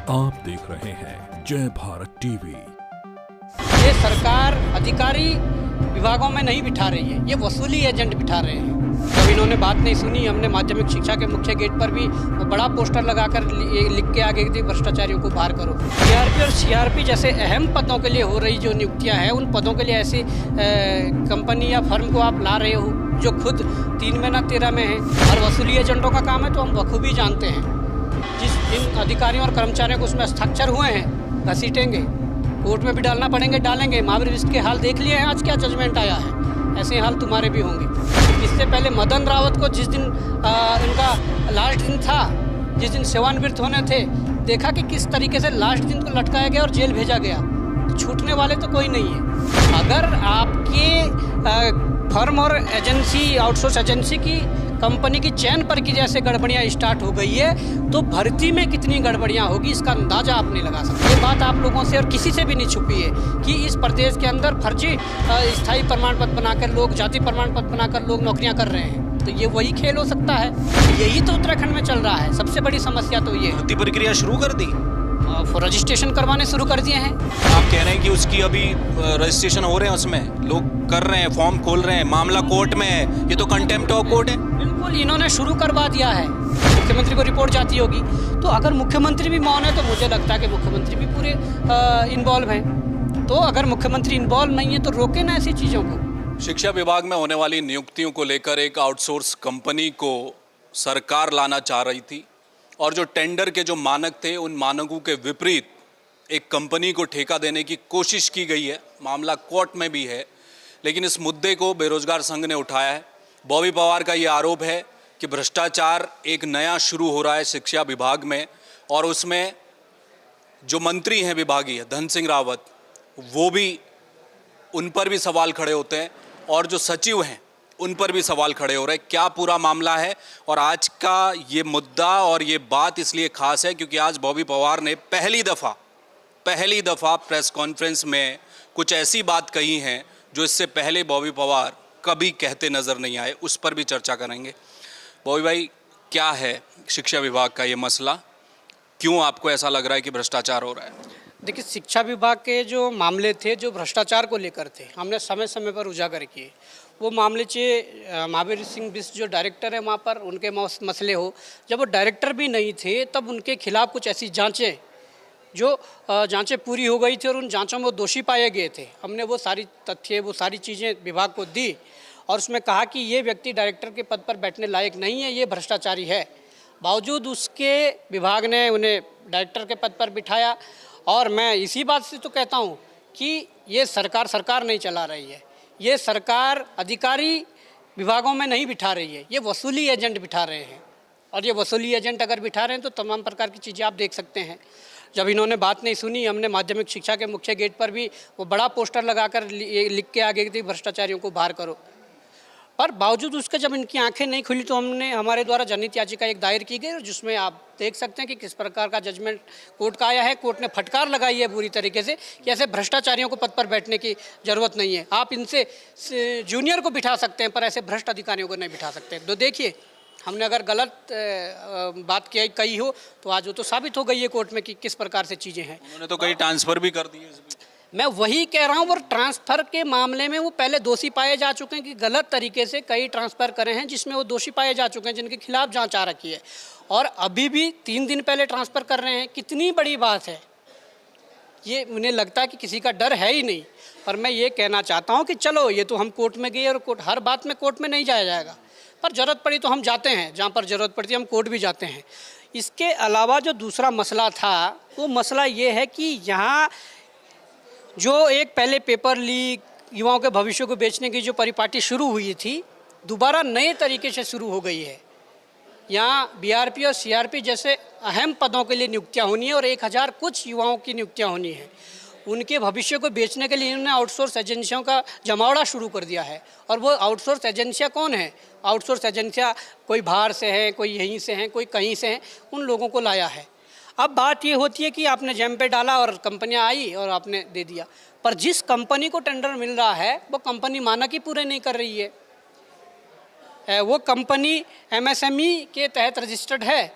आप देख रहे हैं जय भारत टीवी। ये सरकार अधिकारी विभागों में नहीं बिठा रही है, ये वसूली एजेंट बिठा रहे हैं। जब इन्होंने बात नहीं सुनी, हमने माध्यमिक शिक्षा के मुख्य गेट पर भी वो बड़ा पोस्टर लगाकर लिख के आगे थी, भ्रष्टाचारियों को बाहर करो। बीआरपी और सीआरपी जैसे अहम पदों के लिए हो रही जो नियुक्तियां हैं, उन पदों के लिए ऐसी कंपनी या फर्म को आप ला रहे हो जो खुद 3 में ना 13 में है और वसूली एजेंटों का काम है। तो हम बखूबी जानते हैं जिन अधिकारियों और कर्मचारियों को उसमें हस्ताक्षर हुए हैं घसीटेंगे, कोर्ट में भी डालना पड़ेंगे, डालेंगे। महावीर लिस्ट के हाल देख लिए हैं, आज क्या जजमेंट आया है, ऐसे हाल तुम्हारे भी होंगे। इससे पहले मदन रावत को जिस दिन इनका लास्ट दिन था, जिस दिन सेवानिवृत्त होने थे, देखा कि किस तरीके से लास्ट दिन को लटकाया गया और जेल भेजा गया। छूटने वाले तो कोई नहीं है। अगर आपके फर्म और एजेंसी, आउटसोर्स एजेंसी की कंपनी की चयन प्रक्रिया से गड़बड़ियाँ स्टार्ट हो गई है, तो भर्ती में कितनी गड़बड़ियाँ होगी इसका अंदाजा आप नहीं लगा सकते। ये बात आप लोगों से और किसी से भी नहीं छुपी है कि इस प्रदेश के अंदर फर्जी स्थायी प्रमाण पत्र बनाकर लोग, जाति प्रमाण पत्र बनाकर लोग नौकरियाँ कर रहे हैं। तो ये वही खेल हो सकता है। यही तो उत्तराखंड में चल रहा है। सबसे बड़ी समस्या तो ये भर्ती प्रक्रिया शुरू कर दी, रजिस्ट्रेशन करवाने शुरू कर दिए हैं। आप कह रहे हैं कि उसकी अभी रजिस्ट्रेशन हो रहे हैं, उसमें लोग कर रहे हैं, फॉर्म खोल रहे हैं, मामला कोर्ट में है। ये तो कंटेम्प्ट ऑफ कोर्ट है। बिल्कुल, इन्होंने शुरू करवा दिया है। मुख्यमंत्री को रिपोर्ट जाती होगी, तो अगर मुख्यमंत्री भी मौन है तो मुझे लगता है कि मुख्यमंत्री भी पूरे इन्वॉल्व हैं। तो अगर मुख्यमंत्री इन्वॉल्व नहीं है तो रोके ना ऐसी चीज़ों को। शिक्षा विभाग में होने वाली नियुक्तियों को लेकर एक आउटसोर्स कंपनी को सरकार लाना चाह रही थी और जो टेंडर के जो मानक थे, उन मानकों के विपरीत एक कंपनी को ठेका देने की कोशिश की गई है। मामला कोर्ट में भी है, लेकिन इस मुद्दे को बेरोजगार संघ ने उठाया है। बॉबी पवार का ये आरोप है कि भ्रष्टाचार एक नया शुरू हो रहा है शिक्षा विभाग में, और उसमें जो मंत्री हैं विभागीय, धन सिंह रावत, वो भी, उन पर भी सवाल खड़े होते हैं, और जो सचिव हैं उन पर भी सवाल खड़े हो रहे हैं। क्या पूरा मामला है? और आज का ये मुद्दा और ये बात इसलिए खास है क्योंकि आज बॉबी पवार ने पहली दफ़ा प्रेस कॉन्फ्रेंस में कुछ ऐसी बात कही है जो इससे पहले बॉबी पवार कभी कहते नज़र नहीं आए। उस पर भी चर्चा करेंगे। बॉबी भाई, क्या है शिक्षा विभाग का ये मसला? क्यों आपको ऐसा लग रहा है कि भ्रष्टाचार हो रहा है? देखिए, शिक्षा विभाग के जो मामले थे, जो भ्रष्टाचार को लेकर थे, हमने समय समय पर उजागर किए। वो मामले चे महावीर सिंह बिष्ट जो डायरेक्टर है वहाँ पर, उनके मसले हो। जब वो डायरेक्टर भी नहीं थे तब उनके खिलाफ कुछ ऐसी जांचें, जो जांचें पूरी हो गई थी और उन जांचों में वो दोषी पाए गए थे। हमने वो सारी तथ्य, वो सारी चीज़ें विभाग को दी और उसमें कहा कि ये व्यक्ति डायरेक्टर के पद पर बैठने लायक नहीं है, ये भ्रष्टाचारी है। बावजूद उसके विभाग ने उन्हें डायरेक्टर के पद पर बिठाया। और मैं इसी बात से तो कहता हूँ कि ये सरकार नहीं चला रही है, ये सरकार अधिकारी विभागों में नहीं बिठा रही है, ये वसूली एजेंट बिठा रहे हैं। और ये वसूली एजेंट अगर बिठा रहे हैं तो तमाम प्रकार की चीज़ें आप देख सकते हैं। जब इन्होंने बात नहीं सुनी, हमने माध्यमिक शिक्षा के मुख्य गेट पर भी वो बड़ा पोस्टर लगाकर लिख के आगे थी, भ्रष्टाचारियों को बाहर करो। पर बावजूद उसके जब इनकी आंखें नहीं खुली तो हमने, हमारे द्वारा जनहित याचिका एक दायर की गई, जिसमें आप देख सकते हैं कि किस प्रकार का जजमेंट कोर्ट का आया है। कोर्ट ने फटकार लगाई है पूरी तरीके से कि ऐसे भ्रष्टाचारियों को पद पर बैठने की ज़रूरत नहीं है। आप इनसे जूनियर को बिठा सकते हैं पर ऐसे भ्रष्ट अधिकारियों को नहीं बिठा सकते। तो देखिए, हमने अगर गलत बात कही हो तो आज वो तो साबित हो गई है कोर्ट में कि किस प्रकार से चीज़ें हैं। उन्होंने तो कई ट्रांसफ़र भी कर दिए। मैं वही कह रहा हूँ, और ट्रांसफ़र के मामले में वो पहले दोषी पाए जा चुके हैं कि गलत तरीके से कई ट्रांसफ़र करे हैं, जिसमें वो दोषी पाए जा चुके हैं, जिनके खिलाफ जांच आ रखी है। और अभी भी 3 दिन पहले ट्रांसफ़र कर रहे हैं। कितनी बड़ी बात है ये। उन्हें लगता है कि किसी का डर है ही नहीं। पर मैं ये कहना चाहता हूँ कि चलो, ये तो हम कोर्ट में गए और कोर्ट, हर बात में कोर्ट में नहीं जाया जाएगा, पर ज़रूरत पड़ी तो हम जाते हैं, जहाँ पर ज़रूरत पड़ती है हम कोर्ट भी जाते हैं। इसके अलावा जो दूसरा मसला था, वो मसला ये है कि यहाँ जो एक पहले पेपर लीक, युवाओं के भविष्य को बेचने की जो परिपाटी शुरू हुई थी, दोबारा नए तरीके से शुरू हो गई है। यहाँ बीआरपी और सीआरपी जैसे अहम पदों के लिए नियुक्तियाँ होनी है और 1000 कुछ युवाओं की नियुक्तियाँ होनी है। उनके भविष्य को बेचने के लिए इन्होंने आउटसोर्स एजेंसियों का जमावड़ा शुरू कर दिया है। और वो आउटसोर्स एजेंसियाँ कौन है? आउटसोर्स एजेंसियाँ कोई बाहर से हैं, कोई यहीं से हैं, कोई कहीं से हैं, उन लोगों को लाया है। अब बात ये होती है कि आपने जैम पे डाला और कंपनियां आई और आपने दे दिया, पर जिस कंपनी को टेंडर मिल रहा है वो कंपनी मानक ही पूरे नहीं कर रही है। वो कंपनी एमएसएमई के तहत रजिस्टर्ड है,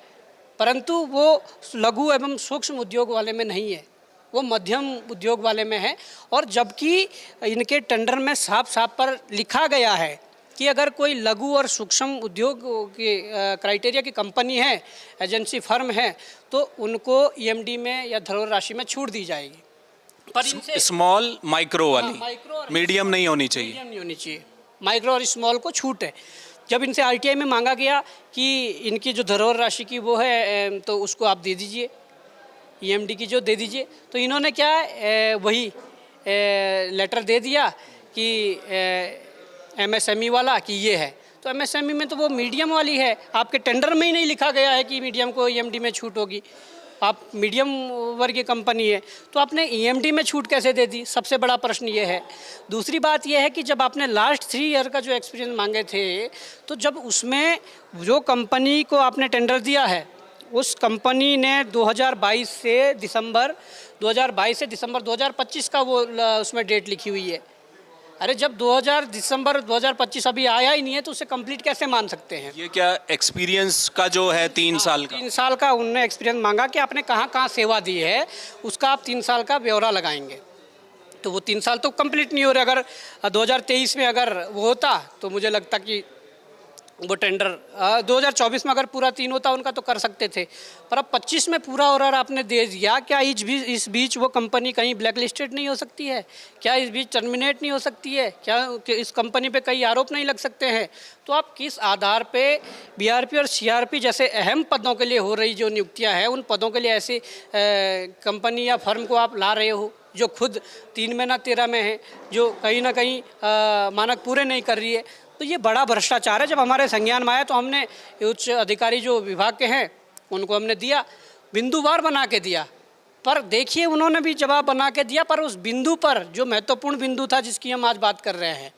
परंतु वो लघु एवं सूक्ष्म उद्योग वाले में नहीं है, वो मध्यम उद्योग वाले में है। और जबकि इनके टेंडर में साफ साफ पर लिखा गया है कि अगर कोई लघु और सूक्ष्म उद्योग की क्राइटेरिया की कंपनी है, एजेंसी फर्म है, तो उनको ईएमडी में या धरोहर राशि में छूट दी जाएगी। पर इनसे स्मॉल माइक्रो वाली, माइक्रो और मीडियम नहीं होनी चाहिए। मीडियम नहीं होनी चाहिए, माइक्रो और स्मॉल को छूट है। जब इनसे आरटीआई में मांगा गया कि इनकी जो धरोहर राशि की वो है तो उसको आप दे दीजिए, ईएमडी की जो दे दीजिए, तो इन्होंने क्या वही लेटर दे दिया कि एमएसएमई वाला कि ये है। तो एमएसएमई में तो वो मीडियम वाली है, आपके टेंडर में ही नहीं लिखा गया है कि मीडियम को ईएमडी में छूट होगी। आप मीडियम वर्ग की कंपनी है तो आपने ईएमडी में छूट कैसे दे दी, सबसे बड़ा प्रश्न ये है। दूसरी बात यह है कि जब आपने लास्ट 3 ईयर का जो एक्सपीरियंस मांगे थे, तो जब उसमें जो कंपनी को आपने टेंडर दिया है उस कंपनी ने 2022 से दिसंबर 2025 का वो उसमें डेट लिखी हुई है। अरे जब दिसंबर 2025 अभी आया ही नहीं है तो उसे कंप्लीट कैसे मान सकते हैं? ये क्या एक्सपीरियंस का जो है 3 साल का? 3 साल का उनने एक्सपीरियंस मांगा कि आपने कहाँ कहाँ सेवा दी है, उसका आप 3 साल का ब्यौरा लगाएंगे। तो वो 3 साल तो कंप्लीट नहीं हो रहे। अगर 2023 में अगर वो होता तो मुझे लगता कि वो टेंडर 2024 में अगर पूरा 3 होता उनका तो कर सकते थे, पर अब 25 में पूरा ऑर्डर आपने दे दिया। क्या इस बीच वो कंपनी कहीं ब्लैक लिस्टेड नहीं हो सकती है? क्या इस बीच टर्मिनेट नहीं हो सकती है? क्या इस कंपनी पे कई आरोप नहीं लग सकते हैं? तो आप किस आधार पे बीआरपी और सीआरपी जैसे अहम पदों के लिए हो रही जो नियुक्तियाँ हैं, उन पदों के लिए ऐसी कंपनी या फर्म को आप ला रहे हो जो खुद 3 में ना 13 में है, जो कहीं ना कहीं मानक पूरे नहीं कर रही है? तो ये बड़ा भ्रष्टाचार है। जब हमारे संज्ञान में आया तो हमने उच्च अधिकारी जो विभाग के हैं उनको हमने दिया, बिंदुवार बना के दिया। पर देखिए उन्होंने भी जवाब बना के दिया, पर उस बिंदु पर जो महत्वपूर्ण बिंदु था जिसकी हम आज बात कर रहे हैं,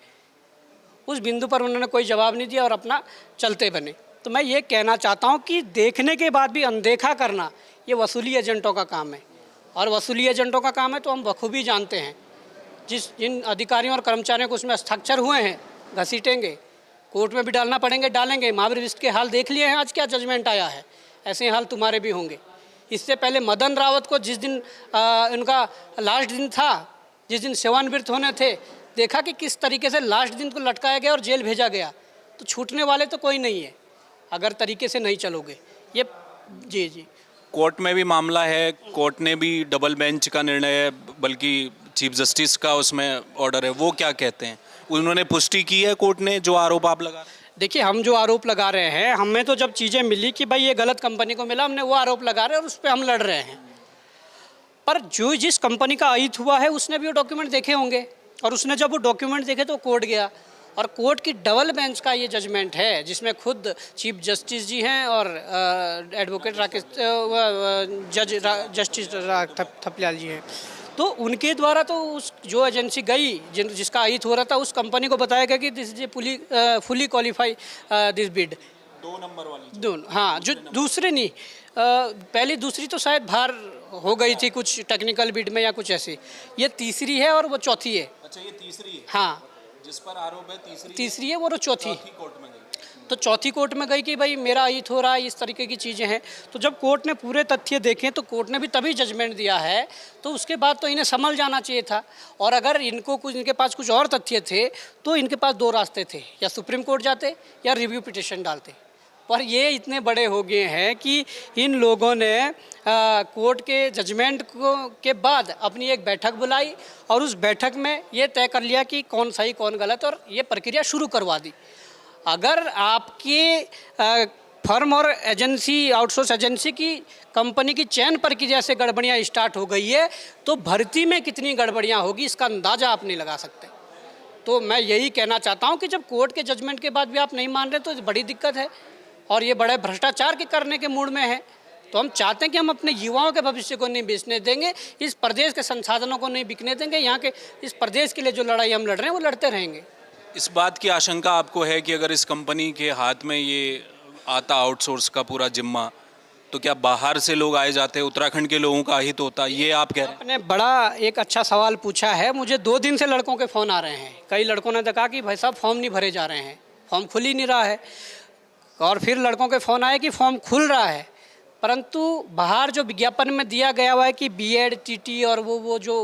उस बिंदु पर उन्होंने कोई जवाब नहीं दिया और अपना चलते बने। तो मैं ये कहना चाहता हूँ कि देखने के बाद भी अनदेखा करना ये वसूली एजेंटों का काम है, और वसूली एजेंटों का काम है तो हम बखूबी जानते हैं। जिन अधिकारियों और कर्मचारियों को उसमें हस्ताक्षर हुए हैं घसीटेंगे, कोर्ट में भी डालना पड़ेंगे, डालेंगे। महावीर बिष्ट के हाल देख लिए हैं, आज क्या जजमेंट आया है, ऐसे हाल तुम्हारे भी होंगे। इससे पहले मदन रावत को जिस दिन उनका लास्ट दिन था, जिस दिन सेवानिवृत्त होने थे, देखा कि किस तरीके से लास्ट दिन को लटकाया गया और जेल भेजा गया। तो छूटने वाले तो कोई नहीं है अगर तरीके से नहीं चलोगे ये। जी कोर्ट में भी मामला है, कोर्ट ने भी डबल बेंच का निर्णय है, बल्कि चीफ जस्टिस का उसमें ऑर्डर है, वो क्या कहते हैं? उन्होंने पुष्टि की है कोर्ट ने जो आरोप आप लगा रहे हैं? देखिए, हम जो आरोप लगा रहे हैं, हमें तो जब चीज़ें मिली कि भाई ये गलत कंपनी को मिला, हमने वो आरोप लगा रहे हैं और उस पर हम लड़ रहे हैं। पर जो जिस कंपनी का अहित हुआ है उसने भी वो डॉक्यूमेंट देखे होंगे, और उसने जब वो डॉक्यूमेंट देखे तो कोर्ट गया, और कोर्ट की डबल बेंच का ये जजमेंट है जिसमें खुद चीफ जस्टिस जी हैं और एडवोकेट जस्टिस थपलियाल जी हैं। तो उनके द्वारा तो उस जो एजेंसी गई जिसका अहित हो रहा था उस कंपनी को बताया गया कि this is fully qualify this bid. 2 number वाली दोनों, हाँ, जो दूसरे नहीं, पहली दूसरी तो शायद बाहर हो गई थी कुछ टेक्निकल बिड में या कुछ ऐसी, ये तीसरी है और वो चौथी है। अच्छा, ये तीसरी है? हाँ, जिस पर आरोप है तीसरी है, वो चौथी कोर्ट में गई। तो चौथी कोर्ट में गई कि भाई मेरा अहित हो रहा है, इस तरीके की चीज़ें हैं। तो जब कोर्ट ने पूरे तथ्य देखे तो कोर्ट ने भी तभी जजमेंट दिया है, तो उसके बाद तो इन्हें समझ जाना चाहिए था। और अगर इनके पास कुछ और तथ्य थे तो इनके पास 2 रास्ते थे, या सुप्रीम कोर्ट जाते या रिव्यू पिटिशन डालते। पर ये इतने बड़े हो गए हैं कि इन लोगों ने कोर्ट के जजमेंट के बाद अपनी एक बैठक बुलाई और उस बैठक में ये तय कर लिया कि कौन सही कौन गलत, और ये प्रक्रिया शुरू करवा दी। अगर आपके फर्म और एजेंसी, आउटसोर्स एजेंसी की कंपनी की चयन प्रक्रिया से गड़बड़ियाँ स्टार्ट हो गई है तो भर्ती में कितनी गड़बड़ियाँ होगी इसका अंदाज़ा आप नहीं लगा सकते। तो मैं यही कहना चाहता हूँ कि जब कोर्ट के जजमेंट के बाद भी आप नहीं मान रहे तो बड़ी दिक्कत है, और ये बड़े भ्रष्टाचार के करने के मूड में है। तो हम चाहते हैं कि हम अपने युवाओं के भविष्य को नहीं बेचने देंगे, इस प्रदेश के संसाधनों को नहीं बिकने देंगे, यहाँ के इस प्रदेश के लिए जो लड़ाई हम लड़ रहे हैं वो लड़ते रहेंगे। इस बात की आशंका आपको है कि अगर इस कंपनी के हाथ में ये आता आउटसोर्स का पूरा जिम्मा, तो क्या बाहर से लोग आए जाते, उत्तराखंड के लोगों का अहित होता, ये आप कह रहे हैं? आपने बड़ा एक अच्छा सवाल पूछा है। मुझे 2 दिन से लड़कों के फ़ोन आ रहे हैं, कई लड़कों ने कहा कि भाई साहब फॉर्म नहीं भरे जा रहे हैं, फॉर्म खुल ही नहीं रहा है। और फिर लड़कों के फ़ोन आए कि फॉर्म खुल रहा है। परंतु बाहर जो विज्ञापन में दिया गया हुआ है कि बीएड टीटी और वो जो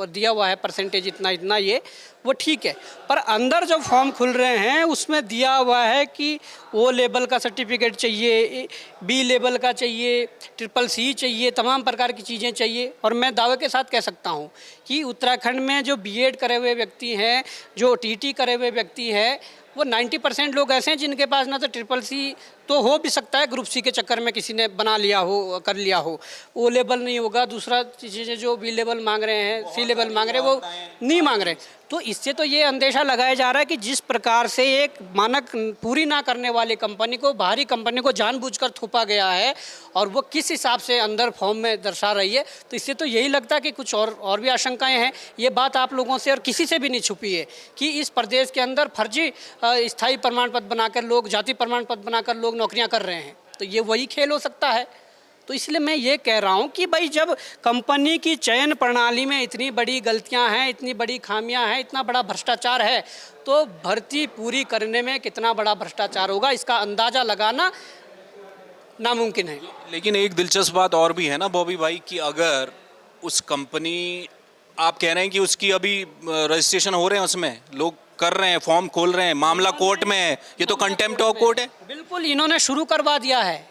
दिया हुआ है परसेंटेज इतना इतना, ये वो ठीक है, पर अंदर जो फॉर्म खुल रहे हैं उसमें दिया हुआ है कि ओ लेवल का सर्टिफिकेट चाहिए, बी लेवल का चाहिए, CCC चाहिए, तमाम प्रकार की चीज़ें चाहिए। और मैं दावे के साथ कह सकता हूँ कि उत्तराखंड में जो बीएड करे हुए व्यक्ति हैं, जो टीटी करे हुए व्यक्ति हैं, वो 90% लोग ऐसे हैं जिनके पास ना तो CCC तो हो भी सकता है, ग्रुप सी के चक्कर में किसी ने बना लिया हो, कर लिया हो, ओ लेवल नहीं होगा, दूसरा चीज़ें जो बी लेवल मांग रहे हैं, सी लेवल मांग रहे हैं, वो नहीं मांग रहे। तो इससे तो ये अंदेशा लगाया जा रहा है कि जिस प्रकार से एक मानक पूरी ना करने वाली कंपनी को, बाहरी कंपनी को जानबूझकर थोपा गया है और वो किस हिसाब से अंदर फॉर्म में दर्शा रही है, तो इससे तो यही लगता है कि कुछ और भी आशंकाएं हैं। ये बात आप लोगों से और किसी से भी नहीं छुपी है कि इस प्रदेश के अंदर फर्जी स्थायी प्रमाण पत्र बनाकर लोग, जाति प्रमाण पत्र बनाकर लोग नौकरियां कर रहे हैं। तो ये वही खेल हो सकता है। तो इसलिए मैं ये कह रहा हूँ कि भाई जब कंपनी की चयन प्रणाली में इतनी बड़ी गलतियाँ हैं, इतनी बड़ी खामियां हैं, इतना बड़ा भ्रष्टाचार है, तो भर्ती पूरी करने में कितना बड़ा भ्रष्टाचार होगा इसका अंदाज़ा लगाना नामुमकिन है। लेकिन एक दिलचस्प बात और भी है ना बॉबी भाई, कि अगर उस कंपनी, आप कह रहे हैं कि उसकी अभी रजिस्ट्रेशन हो रहे हैं, उसमें लोग कर रहे हैं, फॉर्म खोल रहे हैं, मामला कोर्ट में है, ये तो कंटेम्प्ट ऑफ कोर्ट है। बिल्कुल, इन्होंने शुरू करवा दिया है।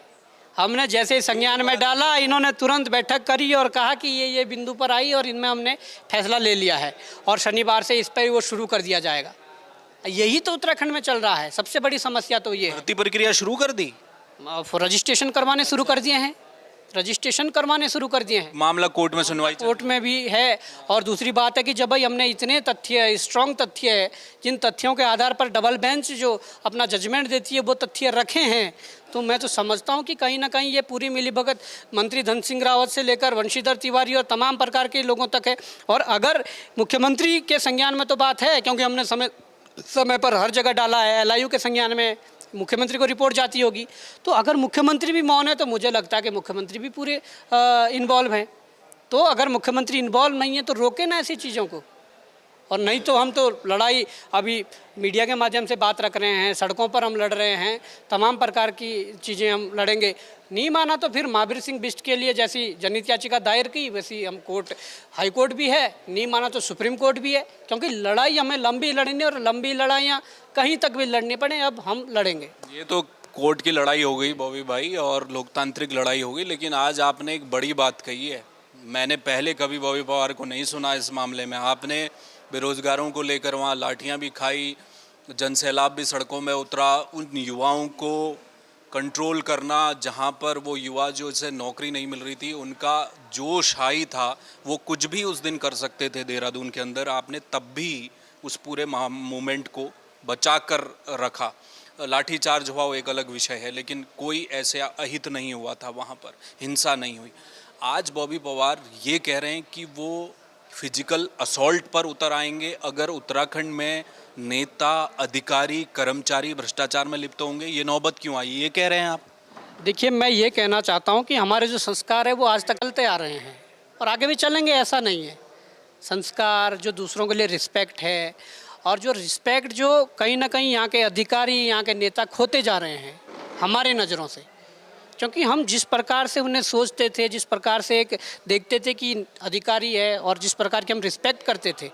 हमने जैसे संज्ञान में डाला, इन्होंने तुरंत बैठक करी और कहा कि ये बिंदु पर आई और इनमें हमने फैसला ले लिया है और शनिवार से इस पर वो शुरू कर दिया जाएगा। यही तो उत्तराखंड में चल रहा है। सबसे बड़ी समस्या तो ये है। भर्ती प्रक्रिया शुरू कर दी, रजिस्ट्रेशन करवाने शुरू कर दिए हैं, रजिस्ट्रेशन करवाने शुरू कर दिए हैं। मामला कोर्ट में सुनवाई, कोर्ट में भी है। और दूसरी बात है कि जब भाई हमने इतने तथ्य, स्ट्रॉन्ग तथ्य है, जिन तथ्यों के आधार पर डबल बेंच जो अपना जजमेंट देती है वो तथ्य रखे हैं, तो मैं तो समझता हूं कि कहीं ना कहीं ये पूरी मिलीभगत मंत्री धन सिंह रावत से लेकर वंशीधर तिवारी और तमाम प्रकार के लोगों तक है। और अगर मुख्यमंत्री के संज्ञान में तो बात है, क्योंकि हमने समय पर हर जगह डाला है, LIU के संज्ञान में मुख्यमंत्री को रिपोर्ट जाती होगी, तो अगर मुख्यमंत्री भी मौन है तो मुझे लगता है कि मुख्यमंत्री भी पूरे इन्वॉल्व हैं। तो अगर मुख्यमंत्री इन्वॉल्व नहीं है तो रोके ना ऐसी चीज़ों को। और नहीं तो हम तो लड़ाई अभी मीडिया के माध्यम से बात रख रहे हैं, सड़कों पर हम लड़ रहे हैं, तमाम प्रकार की चीज़ें हम लड़ेंगे। नहीं माना तो फिर महावीर सिंह बिष्ट के लिए जैसी जनहित याचिका दायर की वैसी हम कोर्ट, हाई कोर्ट भी है, नहीं माना तो सुप्रीम कोर्ट भी है, क्योंकि लड़ाई हमें लंबी लड़नी और लंबी लड़ाइयाँ कहीं तक भी लड़नी पड़े, अब हम लड़ेंगे। ये तो कोर्ट की लड़ाई हो गई बॉबी भाई और लोकतांत्रिक लड़ाई हो गई, लेकिन आज आपने एक बड़ी बात कही है। मैंने पहले कभी बॉबी पवार को नहीं सुना इस मामले में। आपने बेरोजगारों को लेकर वहाँ लाठियाँ भी खाई, जनसैलाब भी सड़कों में उतरा, उन युवाओं को कंट्रोल करना, जहाँ पर वो युवा जो इसे नौकरी नहीं मिल रही थी, उनका जोश हाई था, वो कुछ भी उस दिन कर सकते थे देहरादून के अंदर। आपने तब भी उस पूरे मूवमेंट को बचा कर रखा। लाठीचार्ज हुआ वो एक अलग विषय है, लेकिन कोई ऐसा अहित नहीं हुआ था वहाँ पर, हिंसा नहीं हुई। आज बॉबी पवार ये कह रहे हैं कि वो फिजिकल असॉल्ट पर उतर आएंगे अगर उत्तराखंड में नेता, अधिकारी, कर्मचारी भ्रष्टाचार में लिप्त होंगे। ये नौबत क्यों आई, ये कह रहे हैं आप? देखिए, मैं ये कहना चाहता हूँ कि हमारे जो संस्कार है वो आज तक चलते आ रहे हैं और आगे भी चलेंगे, ऐसा नहीं है। संस्कार जो दूसरों के लिए रिस्पेक्ट है, और जो रिस्पेक्ट जो कहीं ना कहीं यहाँ के अधिकारी, यहाँ के नेता खोते जा रहे हैं हमारे नज़रों से, क्योंकि हम जिस प्रकार से उन्हें सोचते थे, जिस प्रकार से एक देखते थे कि अधिकारी है और जिस प्रकार की हम रिस्पेक्ट करते थे,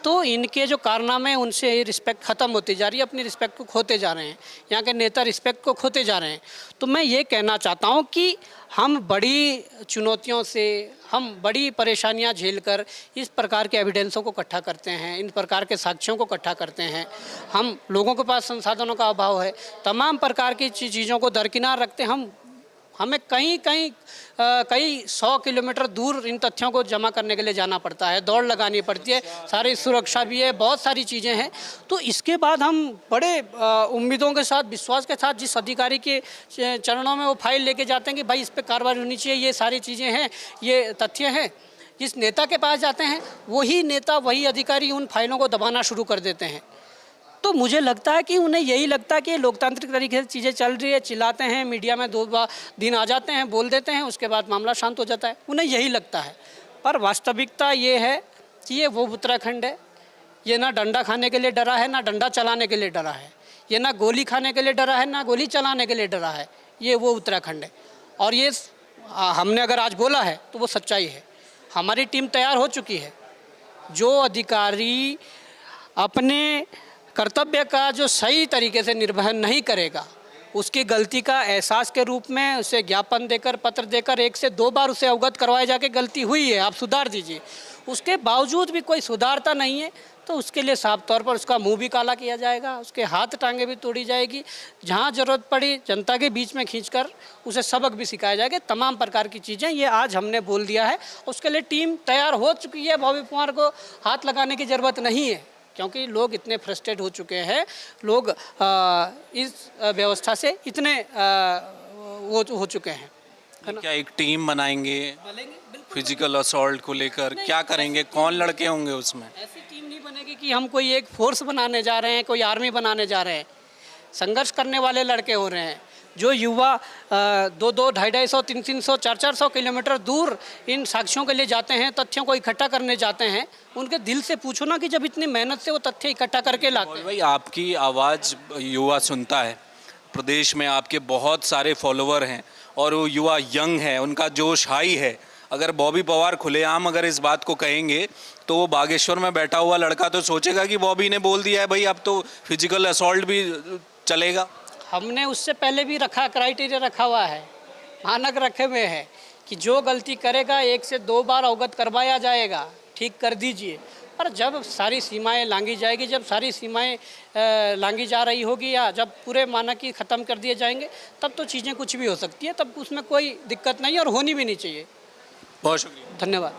तो इनके जो कारनामे उनसे रिस्पेक्ट ख़त्म होती जा रही है, अपनी रिस्पेक्ट को खोते जा रहे हैं, यहाँ के नेता रिस्पेक्ट को खोते जा रहे हैं। तो मैं ये कहना चाहता हूँ कि हम बड़ी चुनौतियों से, हम बड़ी परेशानियाँ झेलकर इस प्रकार के एविडेंसों को इकट्ठा करते हैं, इन प्रकार के साक्ष्यों को इकट्ठा करते हैं। हम लोगों के पास संसाधनों का अभाव है, तमाम प्रकार की चीज़ों को दरकिनार रखते हमें कई 100 किलोमीटर दूर इन तथ्यों को जमा करने के लिए जाना पड़ता है, दौड़ लगानी पड़ती है, सारी सुरक्षा भी है, बहुत सारी चीज़ें हैं। तो इसके बाद हम बड़े उम्मीदों के साथ, विश्वास के साथ जिस अधिकारी के चरणों में वो फाइल लेके जाते हैं कि भाई इस पर कार्रवाई होनी चाहिए, ये सारी चीज़ें हैं, ये तथ्य हैं, जिस नेता के पास जाते हैं वही नेता, वही अधिकारी उन फाइलों को दबाना शुरू कर देते हैं। तो मुझे लगता है कि उन्हें यही लगता है कि लोकतांत्रिक तरीके से चीज़ें चल रही है, चिल्लाते हैं, मीडिया में 2 दिन आ जाते हैं, बोल देते हैं, उसके बाद मामला शांत हो जाता है, उन्हें यही लगता है। पर वास्तविकता ये है कि ये वो उत्तराखंड है, ये ना डंडा खाने के लिए डरा है, ना डंडा चलाने के लिए डरा है, ये ना गोली खाने के लिए डरा है, ना गोली चलाने के लिए डरा है, ये वो उत्तराखंड है। और ये हमने अगर आज बोला है तो वो सच्चाई है। हमारी टीम तैयार हो चुकी है। जो अधिकारी अपने कर्तव्य का जो सही तरीके से निर्वहन नहीं करेगा, उसकी गलती का एहसास के रूप में उसे ज्ञापन देकर, पत्र देकर 1 से 2 बार उसे अवगत करवाया जाके गलती हुई है, आप सुधार दीजिए, उसके बावजूद भी कोई सुधारता नहीं है तो उसके लिए साफ तौर पर उसका मुंह भी काला किया जाएगा, उसके हाथ टांगे भी तोड़ी जाएगी। जहां ज़रूरत पड़ी जनता के बीच में खींचकर उसे सबक भी सिखाया जाएगा। तमाम प्रकार की चीज़ें ये आज हमने बोल दिया है। उसके लिए टीम तैयार हो चुकी है। बॉबी पवार को हाथ लगाने की ज़रूरत नहीं है, क्योंकि लोग इतने फ्रस्ट्रेट हो चुके हैं। लोग इस व्यवस्था से इतने वो हो चुके हैं। क्या एक टीम बनाएंगे फिजिकल असॉल्ट को लेकर? क्या करेंगे? कौन लड़के होंगे उसमें? ऐसी टीम नहीं बनेगी कि हम कोई एक फोर्स बनाने जा रहे हैं, कोई आर्मी बनाने जा रहे हैं। संघर्ष करने वाले लड़के हो रहे हैं। जो युवा 200, 250, 300, 400 किलोमीटर दूर इन साक्ष्यों के लिए जाते हैं, तथ्यों को इकट्ठा करने जाते हैं, उनके दिल से पूछो ना कि जब इतनी मेहनत से वो तथ्य इकट्ठा करके लाते हैं। भाई आपकी आवाज़ युवा सुनता है, प्रदेश में आपके बहुत सारे फॉलोवर हैं और वो युवा यंग है, उनका जोश हाई है। अगर बॉबी पवार खुलेआम अगर इस बात को कहेंगे तो वो बागेश्वर में बैठा हुआ लड़का तो सोचेगा कि बॉबी ने बोल दिया है भाई अब तो फिजिकल असॉल्ट भी चलेगा। हमने उससे पहले भी क्राइटेरिया रखा हुआ है, मानक रखे हुए हैं कि जो गलती करेगा 1 से 2 बार अवगत करवाया जाएगा, ठीक कर दीजिए। और जब सारी सीमाएं लांघी जाएगी, जब सारी सीमाएं लांघी जा रही होगी या जब पूरे मानक ही ख़त्म कर दिए जाएंगे, तब तो चीज़ें कुछ भी हो सकती है। तब उसमें कोई दिक्कत नहीं और होनी भी नहीं चाहिए। बहुत शुक्रिया, धन्यवाद।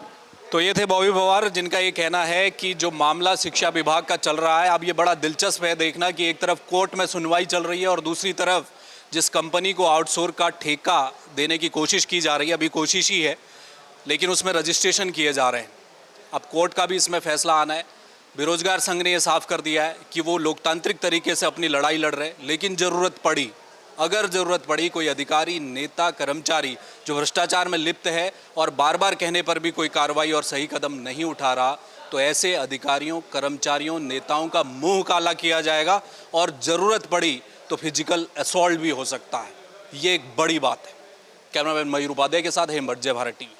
तो ये थे बॉबी पवार, जिनका ये कहना है कि जो मामला शिक्षा विभाग का चल रहा है, अब ये बड़ा दिलचस्प है देखना कि एक तरफ कोर्ट में सुनवाई चल रही है और दूसरी तरफ जिस कंपनी को आउटसोर्स का ठेका देने की कोशिश की जा रही है, अभी कोशिश ही है, लेकिन उसमें रजिस्ट्रेशन किए जा रहे हैं। अब कोर्ट का भी इसमें फैसला आना है। बेरोजगार संघ ने यह साफ कर दिया है कि वो लोकतांत्रिक तरीके से अपनी लड़ाई लड़ रहे हैं, लेकिन अगर ज़रूरत पड़ी कोई अधिकारी, नेता, कर्मचारी जो भ्रष्टाचार में लिप्त है और बार बार कहने पर भी कोई कार्रवाई और सही कदम नहीं उठा रहा, तो ऐसे अधिकारियों, कर्मचारियों, नेताओं का मुंह काला किया जाएगा और ज़रूरत पड़ी तो फिजिकल असॉल्ट भी हो सकता है। ये एक बड़ी बात है। कैमरामैन मयूर उपाध्याय के साथ हेमभट्ट, जय भारत टीवी।